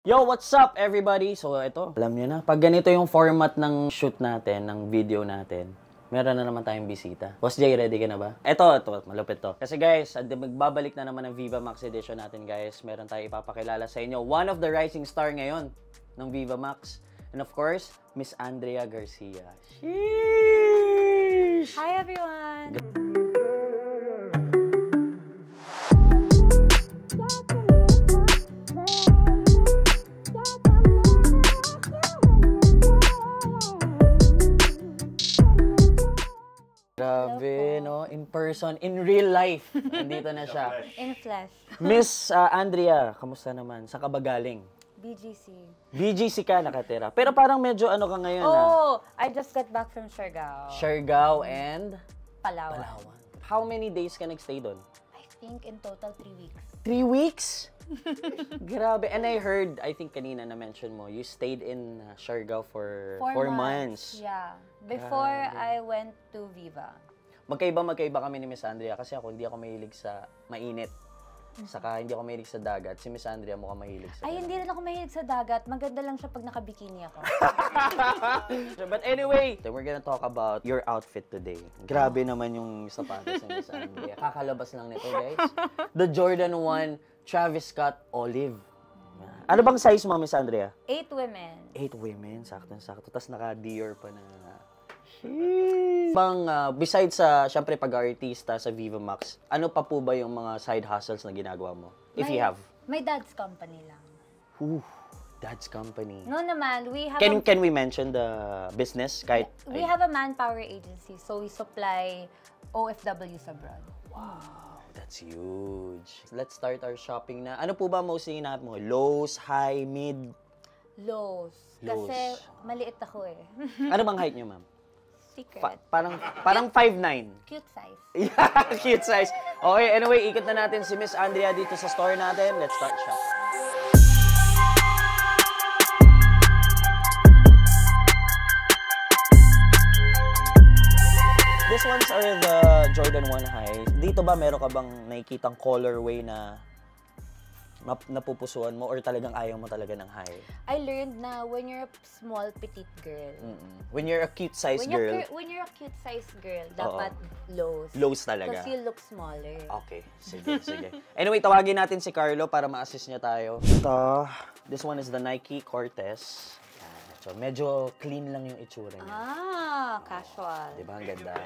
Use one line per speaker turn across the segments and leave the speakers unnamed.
Yo, what's up everybody? So ito, alam niyo na, pag ganito yung format ng shoot natin, ng video natin, meron na naman tayong bisita. Boss Jay, ready ka na ba? Ito, malupit to. Kasi guys, magbabalik na naman ang Viva Max edition natin guys. Meron tayong ipapakilala sa inyo. One of the rising star ngayon ng Viva Max. And of course, Miss Andrea Garcia. Sheesh!
Hi everyone!
Grabe, no? In person, in real life. Nandito na siya.
In flesh.
Miss Andrea, kamusta naman? Saan ka ba galing?
BGC.
BGC ka nakatira. Pero parang medyo ano ka ngayon,
Oh, I just got back from Siargao.
Siargao and
Palawan.
Palawan. How many days ka nagstay doon?
I think in total 3 weeks.
3 weeks? Grabe. And I heard, I think kanina na-mention mo, you stayed in Siargao for 4 months.
Yeah. Before I went to Viva.
Magkaiba kami ni Miss Andrea kasi hindi ako mahilig sa mainit. Saka hindi ako mahilig sa dagat. Si Miss Andrea mukhang mahilig sa
Ay, hindi rin ako mahilig sa dagat. Maganda lang siya pag naka-bikini ako.
But anyway, we're gonna talk about your outfit today. Grabe naman yung sapatos ni Miss Andrea. Kakalabas lang nito, guys. The Jordan 1 Travis Scott Olive. Ano bang size mo, Miss Andrea?
8 women.
8 women, sakto-sakto. Tapos naka-Dior pa na. Besides sa, syempre, pag-artista sa Viva Max, ano pa po ba yung mga side hustles na ginagawa mo? If you have.
My dad's company lang.
Ooh, dad's company.
No naman, we have
Can we mention the business? Kahit,
we have a manpower agency, so we supply OFWs abroad.
Wow, that's huge. Let's start our shopping na. Ano po ba mostly hinahanap mo? Lows, high, mid?
Lows.
Lows.
Kasi maliit ako eh.
Ano bang height nyo, ma'am?
Secret.
Parang 5'9".
Cute size.
Yeah, cute size. Okay, anyway, ikot na natin si Miss Andrea dito sa store natin. Let's start shop. These ones are the Jordan 1 High. Dito ba meron ka bang nakikitang colorway na napupusuan mo or talagang ayaw mo talaga ng high?
I learned na when you're a small, petite girl.
When you're a cute size girl.
When you're a cute size girl, dapat lows.
Lows talaga.
Because you look smaller.
Okay, sige. Anyway, tawagin natin si Carlo para ma-assist niya tayo. Ito, this one is the Nike Cortez. So, medyo clean lang yung itsura niya.
Casual.
Diba? Ang ganda.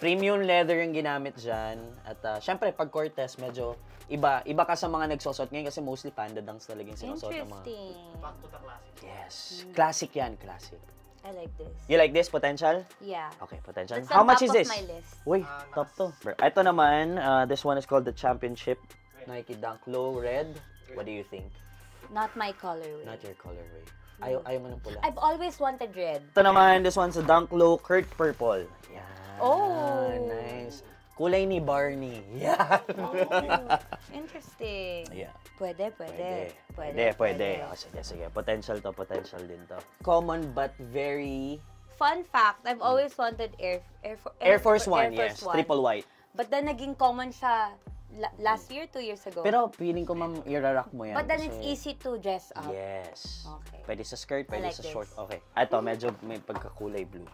Premium leather yung ginamit dyan. At syempre, pag Cortez, medyo iba ka sa mga nagsosot ngayon kasi mostly panda dunks talaga yung sinusot ng mga.
Interesting.
Back to the classic.
Yes. Classic yan, classic.
I like this.
You like this, Potential?
Yeah.
Okay, Potential.
That's
How
on
much
top
is this?
of my list.
Uy, top to. Ito naman, this one is called the Championship. Nike Dunk Low Red. What do you think?
Not my colorway.
Not your colorway. Ayaw mo ng pula.
I've always wanted red.
Ito naman, this one's a Dunk Low Kurt Purple. Yan.
Oh!
Nice. Kulay ni Barney. Yeah.
Oh, interesting.
Yeah.
Pwede.
Oh, sige. Potential din to. Common but very...
Fun fact, I've always wanted
Air Force One, yes. Triple white.
But then naging common siya last year, 2 years ago.
Pero feeling ko, ma'am, i-rack mo yan.
But then it's easy to dress up.
Yes.
Okay.
Pwede sa skirt, pwede
like
sa short.
this.
Okay. Ito, medyo may pagkakulay blue.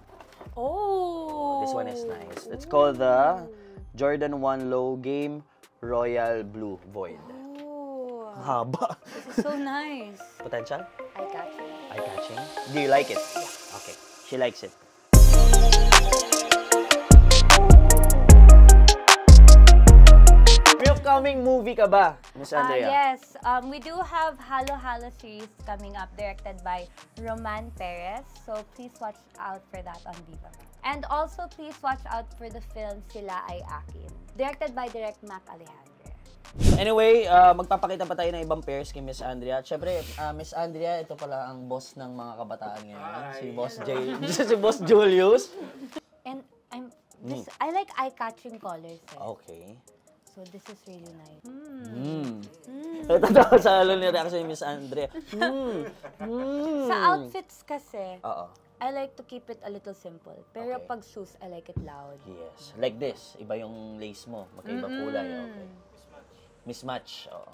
Oh!
This one is nice. It's called the Jordan 1 Low Game Royal Blue Void.
Oh!
Haba.
This is so nice.
Potential?
Eye-catching.
Eye-catching? Do you like it? Yeah. Okay. She likes it. May upcoming movie ka ba, Miss Andrea?
Yes. We do have Halo Halo series coming up directed by Roman Perez. So please watch out for that on Viva. And also please watch out for the film Sila Ay Akin, directed by Direct Mac Alejandre.
Anyway, magpapakita pa tayo ng ibang pairs kay Miss Andrea. Siyempre, Miss Andrea, ito pala ang boss ng mga kabataan ngayon. Si Boss Jay, si Boss Julius.
And I like eye-catching colors.
Okay.
So this is really nice.
Ito daw sa ni reaction ni Miss Andrea.
Sa outfits kasi,
Oo.
I like to keep it a little simple. Pero
Okay.
pag shoes, I like it loud.
Yes. Like this. Iba yung lace mo. Magkaiba kulay. Okay. Mismatch. Oo.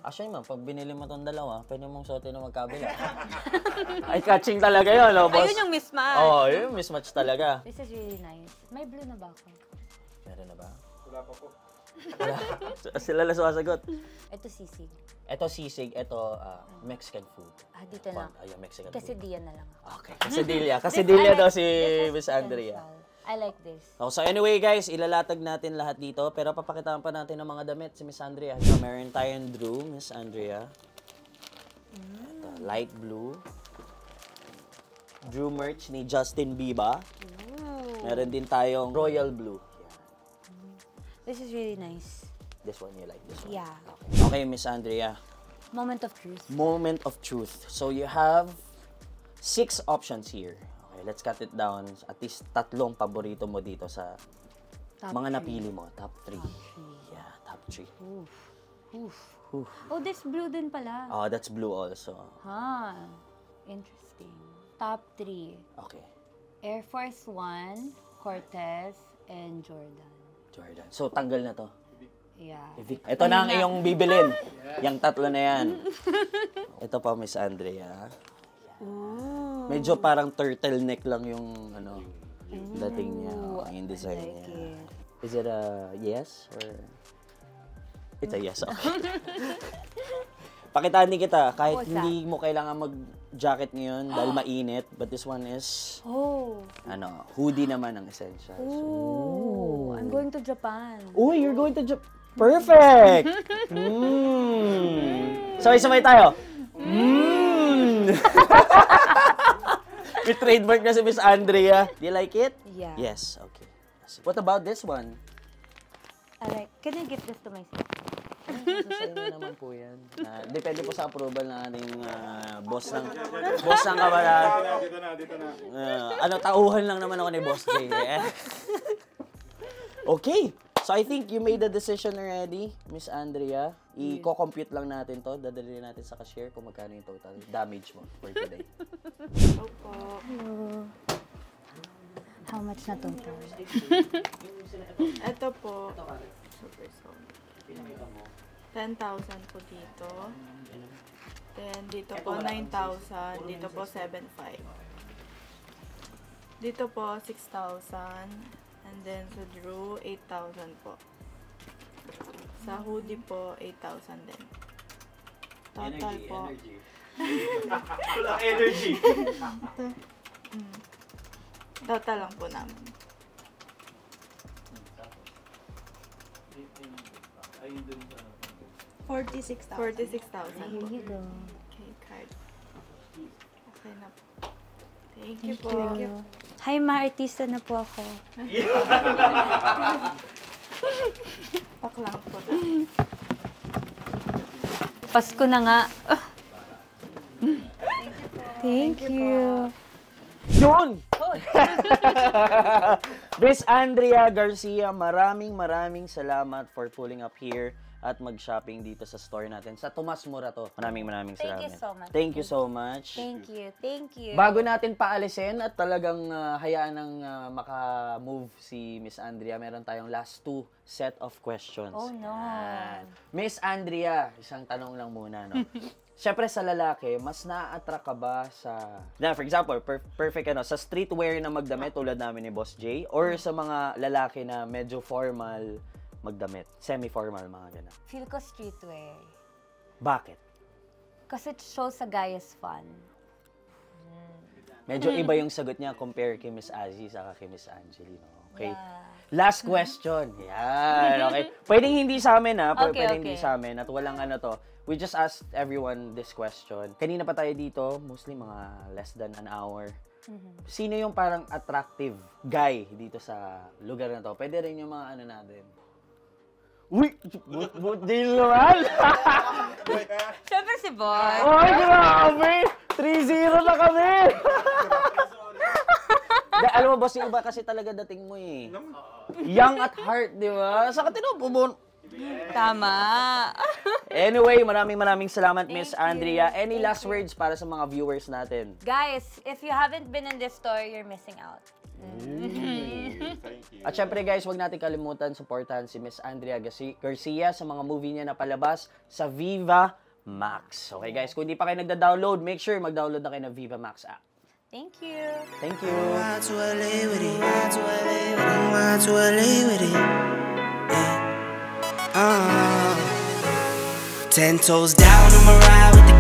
Actually, ma'am, pag binili mo tong dalawa, pwede mong suotin na magkabila. Ay, catching talaga yun, no, boss?
Ayun yung mismatch.
Oo, yun yung mismatch talaga.
This is really nice. May blue na ba ako?
Meron na ba?
Wala pa po.
Wala. Sila lang sumasagot.
Ito sisig.
Ito sisig, ito Mexican food.
Dito lang.
Ayun, Mexican
Kasi
food.
diyan na lang ako.
Okay, Quesadilla. Quesadilla daw si
This has
Miss Andrea.
potential. I like this.
Oh, so anyway guys, ilalatag natin lahat dito. Pero papakitaan pa natin ng mga damit si Miss Andrea. So, meron tayong Drew, Miss Andrea. Ito, light blue. Drew merch ni Justin Bieber. Meron din tayong royal blue.
This is really nice.
This one, you like this one?
Yeah.
Okay, Miss Andrea.
Moment of truth.
Moment of truth. So you have 6 options here. Okay, let's cut it down. At least 3 paborito mo dito sa
Top
mga
3.
napili mo. Top 3. Yeah, top 3.
Oof. Oof. Oh, this blue din pala.
Oh, that's blue also.
Interesting. Top 3.
Okay.
Air Force One, Cortez, and Jordan.
Jordan. So, tanggal na to.
Yeah.
Ito na ang iyong bibilin. Yung 3 na yan. Ito pa, Miss Andrea.
Ooh.
Medyo parang turtleneck lang yung dating niya. Yung design
I like
niya.
it.
Is it a yes or... It's a yes, okay. Pakitaan din kita, kahit
What's
hindi mo kailangan mag-jacket ngayon dahil mainit, but this one is, hoodie naman ang essential.
Ooh. I'm going to Japan.
Oh, you're going to Japan. Perfect! Sabay-sabay tayo. May trademark na si Miss Andrea. Do you like it?
Yeah.
Yes, okay. What about this one?
Can I give this to myself?
Sa inyo naman po yan. Depende po sa approval ng ating boss ng kabalan.
Dito na.
Tauhan lang naman ako ni Boss J. Okay. So I think you made the decision already, Miss Andrea. I-co-compute lang natin to. Dadalhin natin sa cashier kung magkano yung total damage mo for today.
Opo. How much na total?
Ito po, super sound. 10,000 po dito. Then dito po 9,000, dito po 7,500. Dito po 6,000. And then sa Drew, 8,000 po. Sa hoodie po, 8,000 din. Total po.
Wala energy.
Total lang po namin.
Ayun dun sa...
46,000. 46,000
Here
po.
you go.
Okay, card. Okay na po. Thank you po.
Hi, ma-artista na po ako.
Pak lang po.
Pasko na nga. Thank you.
Yun! Miss Andrea Garcia, maraming salamat for pulling up here at mag-shopping dito sa store natin. Sa Tomas Morato. Maraming salamat.
Thank you so much.
Thank you so much.
Thank you.
Bago natin paalisin at talagang hayaan ng maka-move si Miss Andrea, meron tayong last 2 set of questions.
Oh, no.
Yan. Miss Andrea, isang tanong lang muna, no? Siyempre sa lalaki, mas na-attract ka ba sa... for example, perfect sa streetwear na magdamit tulad namin ni Boss J, or sa mga lalaki na medyo formal magdamit, semi-formal, mga gano'n?
Feel ko streetwear.
Bakit?
Kasi it shows a guy is fun.
Medyo iba yung sagot niya compare kay Miss Azzy saka kay Miss Angeli, no? Okay.
Yeah.
Last question. Yan, okay. Pwedeng hindi sa amin, ha?
Okay,
Pwedeng hindi
okay.
sa amin at walang to. We just asked everyone this question. Kanina pa tayo dito, mostly mga less than an hour. Sino yung parang attractive guy dito sa lugar na to? Pwede rin yung mga natin. Uy! Din naman!
Siyempre si Boy.
Oy, grabe! 3-0 na kami! Alam mo, boss, yung iba kasi talaga dating mo eh. Young at heart, di ba? Sa katino,
Tama.
Anyway, maraming salamat, Miss
Thank you.
Andrea. Any
Thank
last
you.
words para sa mga viewers natin?
Guys, if you haven't been in this store, you're missing out.
Thank you.
At syempre guys, huwag natin kalimutan supportahan si Miss Andrea Garcia sa mga movie niya na palabas sa Viva Max. Okay guys, kung hindi pa kayo nagda-download, make sure mag-download na kayo ng Viva Max app.
Thank you.
Thank you.
Why to LA with it? Why to LA with it? Why to LA with it? Yeah. 10 toes down on my ride with the